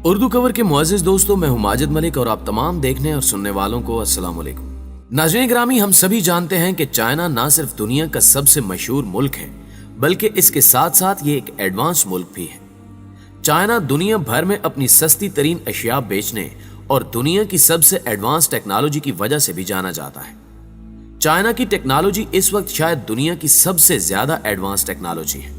Urdu cover के मुअज़्ज़िज़ दोस्तों, मैं हूं माजिद मलिक और आप तमाम देखने और सुनने वालों को अस्सलाम वालेकुम। नाज़रीन ग्रामी, हम सभी जानते हैं कि चाइना ना सिर्फ दुनिया का सबसे मशहूर मुल्क है बल्कि इसके साथ साथ ये एक एडवांस मुल्क भी है। चाइना दुनिया भर में अपनी सस्ती तरीन अशिया बेचने और दुनिया की सबसे एडवांस टेक्नोलॉजी की वजह से भी जाना जाता है। चाइना की टेक्नोलॉजी इस वक्त शायद दुनिया की सबसे ज्यादा एडवांस टेक्नोलॉजी है।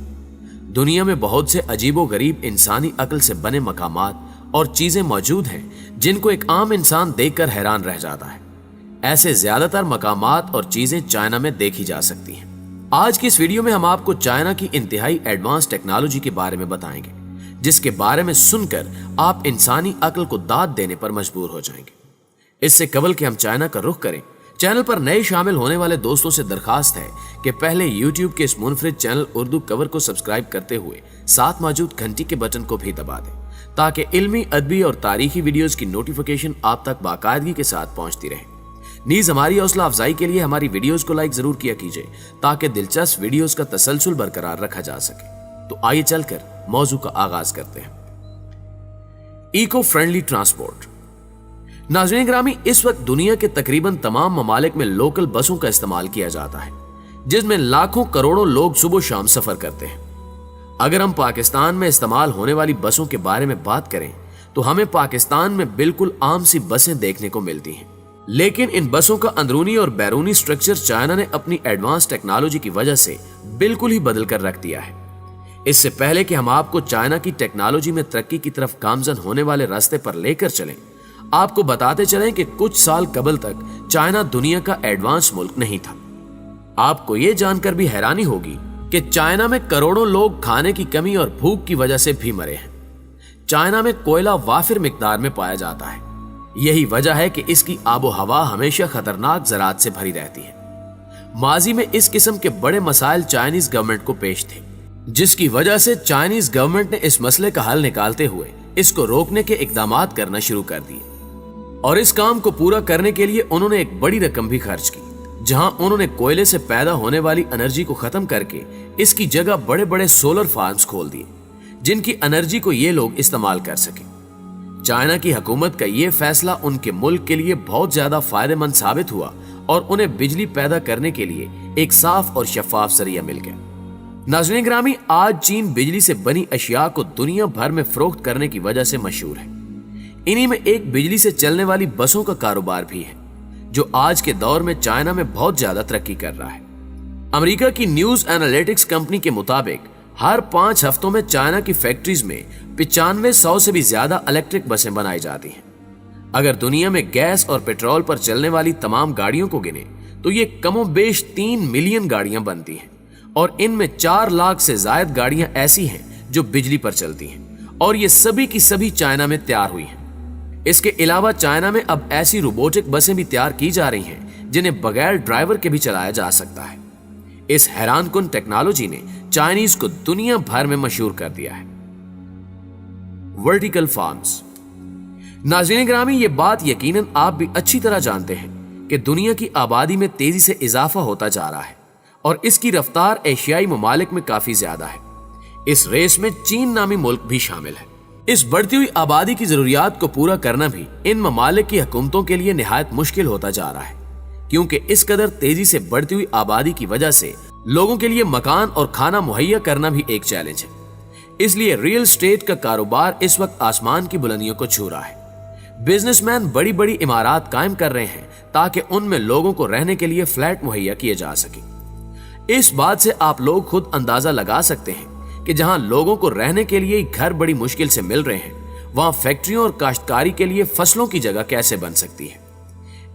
दुनिया में बहुत से अजीबो गरीब इंसानी अक्ल से बने मकामात और चीजें मौजूद हैं जिनको एक आम इंसान देखकर हैरान रह जाता है। ऐसे ज्यादातर मकामात और चीजें चाइना में देखी जा सकती हैं। आज की इस वीडियो में हम आपको चाइना की इंतहाई एडवांस टेक्नोलॉजी के बारे में बताएंगे, जिसके बारे में सुनकर आप इंसानी अक्ल को दाद देने पर मजबूर हो जाएंगे। इससे कबल कि हम चाइना का रुख करें, चैनल पर नए शामिल होने वाले दोस्तों से दरखास्त है कि पहले YouTube के इस मुनफरिद चैनल उर्दू कवर को सब्सक्राइब करते हुए साथ मौजूद घंटी के बटन को भी दबा दें, ताकि इल्मी, अदबी और तारीखी वीडियोस की नोटिफिकेशन आप तक बाकायदगी के साथ पहुंचती रहे। नीज हमारी हौसला अफजाई के लिए हमारी वीडियोस को लाइक जरूर किया कीजिए, ताकि दिलचस्प वीडियोस का तसलसल बरकरार रखा जा सके। तो आइए चलकर मौजू का आगाज करते हैं। Eco friendly transport. नाज़रीन ग्रामी, इस वक्त दुनिया के तकरीबन तमाम ममालिक में लोकल बसों का इस्तेमाल किया जाता है, जिसमें लाखों करोड़ों लोग सुबह शाम सफर करते हैं। अगर हम पाकिस्तान में इस्तेमाल होने वाली बसों के बारे में बात करें तो हमें पाकिस्तान में बिल्कुल आम सी बसें देखने को मिलती हैं, लेकिन इन बसों का अंदरूनी और बैरूनी स्ट्रक्चर चाइना ने अपनी एडवांस टेक्नोलॉजी की वजह से बिल्कुल ही बदल कर रख दिया है। इससे पहले कि हम आपको चाइना की टेक्नोलॉजी में तरक्की की तरफ गामजन होने वाले रास्ते पर लेकर चलें, आपको बताते चलें कि कुछ साल कबल तक चाइना दुनिया का एडवांस मुल्क नहीं था। आपको यह जानकर भी हैरानी होगी कि चाइना में करोड़ों लोग खाने की कमी और भूख की वजह से भी मरे हैं। चाइना में कोयला वाफिर मिकदार में पाया जाता है। यही वजह है कि इसकी आबो हवा हमेशा खतरनाक ज़रात से भरी रहती है। माजी में इस किस्म के बड़े मसाइल चाइनीज गवर्नमेंट को पेश थे, जिसकी वजह से चाइनीज गवर्नमेंट ने इस मसले का हल निकालते हुए इसको रोकने के इकदामात करना शुरू कर दिए, और इस काम को पूरा करने के लिए उन्होंने एक बड़ी रकम भी खर्च की, जहां उन्होंने कोयले से पैदा होने वाली एनर्जी को खत्म करके इसकी जगह बड़े बड़े सोलर फार्म्स खोल दिए, जिनकी एनर्जी को ये लोग इस्तेमाल कर सके। चाइना की हुकूमत का ये फैसला उनके मुल्क के लिए बहुत ज्यादा फायदेमंद साबित हुआ और उन्हें बिजली पैदा करने के लिए एक साफ और शफाफ जरिया मिल गया। नाज़रीन ग्रामी, आज चीन बिजली से बनी अशिया को दुनिया भर में फरोख्त करने की वजह से मशहूर है। इन्हीं में एक बिजली से चलने वाली बसों का कारोबार भी है, जो आज के दौर में चाइना में बहुत ज्यादा तरक्की कर रहा है। अमेरिका की न्यूज एनालिटिक्स कंपनी के मुताबिक हर 5 हफ्तों में चाइना की फैक्ट्रीज में 9500 से भी ज्यादा इलेक्ट्रिक बसें बनाई जाती हैं। अगर दुनिया में गैस और पेट्रोल पर चलने वाली तमाम गाड़ियों को गिने तो ये कमोबेश 3 मिलियन गाड़ियां बनती हैं, और इनमें 4 लाख से ज्यादा गाड़ियां ऐसी हैं जो बिजली पर चलती हैं, और ये सभी की सभी चाइना में तैयार हुई हैं। इसके अलावा चाइना में अब ऐसी रोबोटिक बसें भी तैयार की जा रही हैं जिन्हें बगैर ड्राइवर के भी चलाया जा सकता है। इस हैरानकुन टेक्नोलॉजी ने चाइनीज को दुनिया भर में मशहूर कर दिया है। Vertical farms. नाज़रीन ग्रामी, ये बात यकीनन आप भी अच्छी तरह जानते हैं कि दुनिया की आबादी में तेजी से इजाफा होता जा रहा है, और इसकी रफ्तार एशियाई ममालिक में काफी ज्यादा है। इस रेस में चीन नामी मुल्क भी शामिल है। इस बढ़ती हुई आबादी की जरूरियात को पूरा करना भी इन ममालिक की हुकूमतों के लिए निहायत मुश्किल होता जा रहा है, क्योंकि इस कदर तेजी से बढ़ती हुई आबादी की वजह से लोगों के लिए मकान और खाना मुहैया करना भी एक चैलेंज है। इसलिए रियल एस्टेट का कारोबार इस वक्त आसमान की बुलंदियों को छू रहा है। बिजनेसमैन बड़ी बड़ी इमारत कायम कर रहे हैं ताकि उनमें लोगों को रहने के लिए फ्लैट मुहैया किए जा सके। इस बात से आप लोग खुद अंदाजा लगा सकते हैं कि जहां लोगों को रहने के लिए घर बड़ी मुश्किल से मिल रहे हैं, वहां फैक्ट्रियों और काश्तकारी के लिए फसलों की जगह कैसे बन सकती है।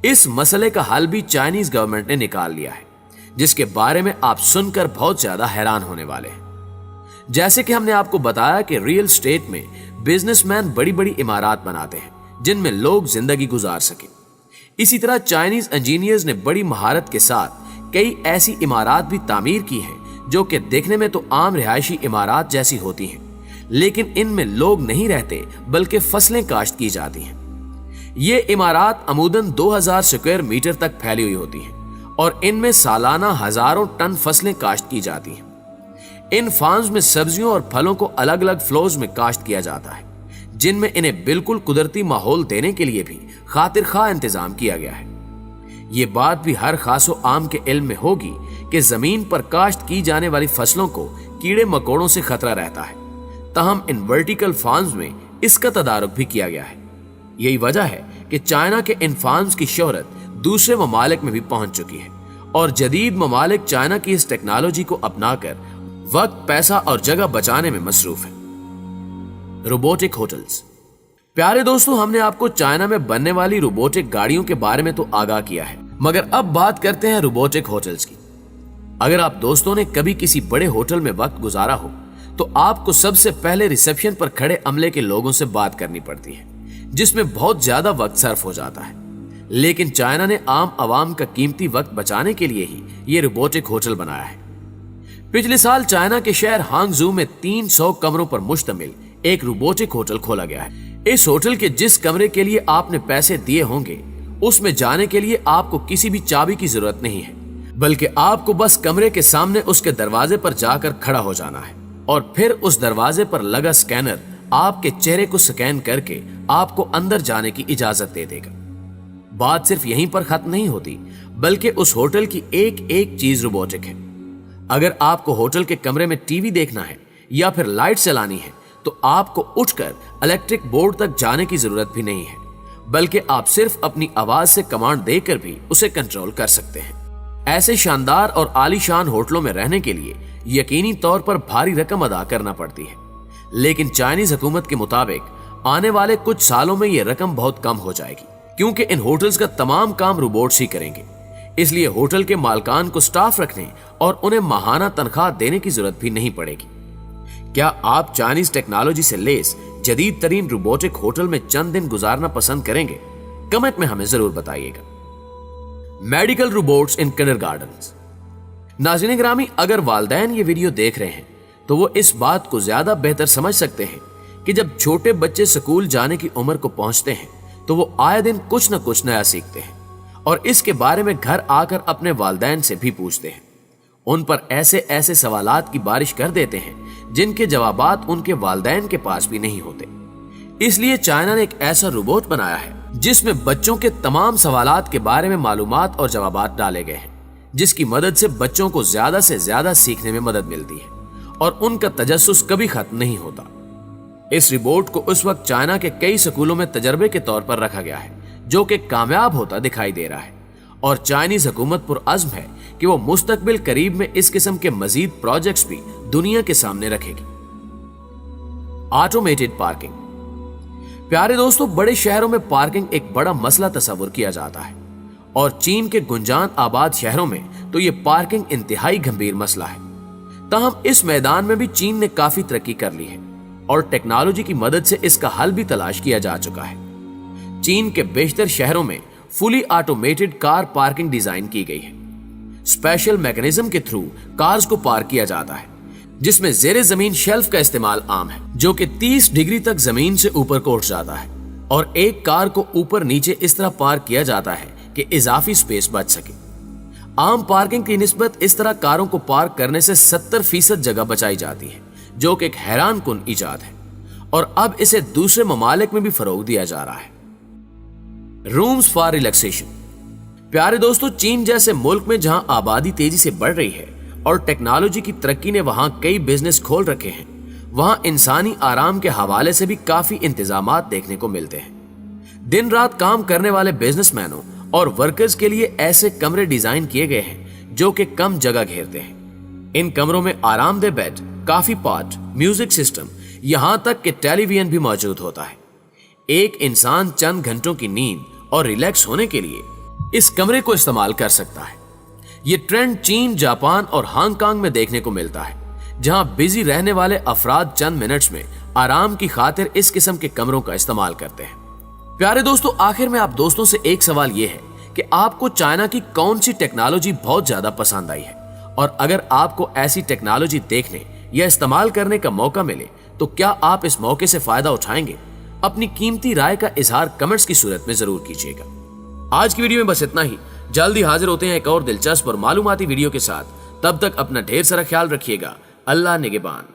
इस मसले का हल भी चाइनीज गवर्नमेंट ने निकाल लिया है, जिसके बारे में आप सुनकर बहुत ज्यादा हैरान होने वाले हैं। जैसे कि हमने आपको बताया कि रियल एस्टेट में बिजनेसमैन बड़ी बड़ी इमारत बनाते हैं जिनमें लोग जिंदगी गुजार सके। इसी तरह चाइनीज इंजीनियर्स ने बड़ी महारत के साथ कई ऐसी इमारत भी तामीर की हैं जो कि देखने में तो आम रिहायशी इमारत जैसी होती हैं, लेकिन इनमें लोग नहीं रहते बल्कि फसलें काश्त की जाती हैं। ये इमारत अमूदन 2000 स्क्वायर मीटर तक फैली हुई होती हैं, और इनमें सालाना हजारों टन फसलें काश्त की जाती हैं। इन फार्म्स में सब्जियों और फलों को अलग अलग फ्लोज में काश्त किया जाता है, जिनमें इन्हें बिल्कुल कुदरती माहौल देने के लिए भी खातिर खा इंतजाम किया गया है। ये बात भी हर खासो आम के इल्म में होगी कि जमीन पर काश्त की जाने वाली फसलों को कीड़े मकोड़ों से खतरा रहता है, तहम इन वर्टिकल फार्म्स में इसका तदारुक भी किया गया है। यही वजह है कि चाइना के इन फार्म्स की शोहरत दूसरे ममालिक में भी पहुंच चुकी है और जदीद ममालिक चाइना की इस टेक्नोलॉजी को अपनाकर वक्त, पैसा और जगह बचाने में मसरूफ है। Robotic hotels. प्यारे दोस्तों, हमने आपको चाइना में बनने वाली रोबोटिक गाड़ियों के बारे में तो आगाह किया है, मगर अब बात करते हैं रोबोटिक होटल्स की। अगर आप दोस्तों ने कभी किसी बड़े होटल में वक्त गुजारा हो तो आपको सबसे पहले रिसेप्शन पर खड़े अमले के लोगों से बात करनी पड़ती है, जिसमें बहुत ज्यादा वक्त सर्फ हो जाता है। लेकिन चाइना ने आम आवाम का कीमती वक्त बचाने के लिए ही ये रोबोटिक होटल बनाया है। पिछले साल चाइना के शहर हांगझू में 300 कमरों पर मुश्तमिल एक रोबोटिक होटल खोला गया है। इस होटल के जिस कमरे के लिए आपने पैसे दिए होंगे, उसमें जाने के लिए आपको किसी भी चाबी की जरूरत नहीं है, बल्कि आपको बस कमरे के सामने उसके दरवाजे पर जाकर खड़ा हो जाना है और फिर उस दरवाजे पर लगा स्कैनर आपके चेहरे को स्कैन करके आपको अंदर जाने की इजाजत दे देगा। बात सिर्फ यहीं पर खत्म नहीं होती, बल्कि उस होटल की एक एक चीज रोबोटिक है। अगर आपको होटल के कमरे में टीवी देखना है या फिर लाइट चलानी है तो आपको उठकर इलेक्ट्रिक बोर्ड तक जाने की जरूरत भी नहीं है, बल्कि आप सिर्फ अपनी आवाज से कमांड देकर भी उसे कंट्रोल कर सकते हैं। ऐसे शानदार और आलीशान होटलों में रहने के लिए यकीनी तौर पर भारी रकम अदा करना पड़ती है, लेकिन चाइनीज हुकूमत के मुताबिक आने वाले कुछ सालों में यह रकम बहुत कम हो जाएगी, क्योंकि इन होटल्स का तमाम काम रोबोट्स ही करेंगे। इसलिए होटल के मालकान को स्टाफ रखने और उन्हें माहाना तनख्वाह देने की जरूरत भी नहीं पड़ेगी। क्या आप चाइनीज टेक्नोलॉजी से लेस जदीद तरीन रोबोटिक होटल में चंद दिन गुजारना पसंद करेंगे? कमेंट में हमें जरूर बताइएगा। मेडिकल रोबोट्स इन किंडरगार्टन्स। नाज़रीन ग्रामी, अगर वालिदैन ये वीडियो देख रहे हैं तो वो इस बात को ज्यादा बेहतर समझ सकते हैं कि जब छोटे बच्चे स्कूल जाने की उम्र को पहुंचते हैं तो वो आए दिन कुछ न कुछ नया सीखते हैं और इसके बारे में घर आकर अपने वालिदैन से भी पूछते हैं। उन पर ऐसे ऐसे सवालात की बारिश कर देते हैं जिनके जवाबात उनके वालिदैन के पास भी नहीं होते। इसलिए चाइना ने एक ऐसा रोबोट बनाया है जिसमें बच्चों के तमाम सवालात के बारे में मालूमात और जवाबात डाले गए हैं, जिसकी मदद से बच्चों को ज्यादा से ज्यादा सीखने में मदद मिलती है और उनका तजस्सुस कभी खत्म नहीं होता। इस रोबोट को उस वक्त चाइना के कई स्कूलों में तजर्बे के तौर पर रखा गया है, जो कि कामयाब होता दिखाई दे रहा है और चाइनीज हुकूमत पुरअज़्म है कि वो मुस्तकबिल करीब में इस किस्म के मजीद प्रोजेक्ट्स भी दुनिया के सामने रखेगी। Automated parking. प्यारे दोस्तों, बड़े शहरों में पार्किंग एक बड़ा मसला तस्वुर किया जाता है और चीन के गुंजान आबाद शहरों में तो ये पार्किंग इंतहाई गंभीर मसला है। ताहम इस मैदान में भी चीन ने काफी तरक्की कर ली है और टेक्नोलॉजी की मदद से इसका हल भी तलाश किया जा चुका है। चीन के बेशतर शहरों में fully automated car parking design की गई है। स्पेशल मैकेनिज्म के थ्रू कार्स को पार्क किया जाता है, जिसमें जेरे जमीन शेल्फ का इस्तेमाल आम है, जो कि 30 डिग्री तक जमीन से ऊपर को उठ जाता है और एक कार को ऊपर नीचे इस तरह पार्क किया जाता है कि इजाफी स्पेस बच सके। आम पार्किंग की निस्बत इस तरह कारों को पार्क करने से 70% जगह बचाई जाती है, जो कि एक हैरान कुन इजाद है और अब इसे दूसरे ममालिक में भी फरोग दिया जा रहा है। Rooms for relaxation. प्यारे दोस्तों, चीन जैसे मुल्क में जहां आबादी तेजी से बढ़ रही है और टेक्नोलॉजी की तरक्की ने वहां कई बिजनेस खोल रखे हैं, वहां इंसानी आराम के हवाले से भी काफी इंतजामात देखने को मिलते हैं। दिन रात काम करने वाले बिजनेसमैनों और वर्कर्स के लिए ऐसे कमरे डिजाइन किए गए हैं जो कि कम जगह घेरते हैं। इन कमरों में आरामदेह बेड, काफी पॉट, म्यूजिक सिस्टम, यहां तक कि टेलीविजन भी मौजूद होता है। एक इंसान चंद घंटों की नींद और रिलैक्स होने के लिए इस कमरे को इस्तेमाल कर सकता है। ये ट्रेंड चीन, जापान और हांगकांग में देखने को मिलता है, जहां बिजी रहने वाले अफराद चंद मिनट्स में आराम की खातिर इस किस्म के कमरों का इस्तेमाल करते हैं। प्यारे दोस्तों, आखिर में आप दोस्तों से एक सवाल यह है कि आपको चाइना की कौन सी टेक्नोलॉजी बहुत ज्यादा पसंद आई है, और अगर आपको ऐसी टेक्नोलॉजी देखने या इस्तेमाल करने का मौका मिले तो क्या आप इस मौके से फायदा उठाएंगे? अपनी कीमती राय का इजहार कमेंट्स की सूरत में जरूर कीजिएगा। आज की वीडियो में बस इतना ही। जल्दी हाजिर होते हैं एक और दिलचस्प और मालूमाती वीडियो के साथ। तब तक अपना ढेर सारा ख्याल रखिएगा। अल्लाह निगहबान।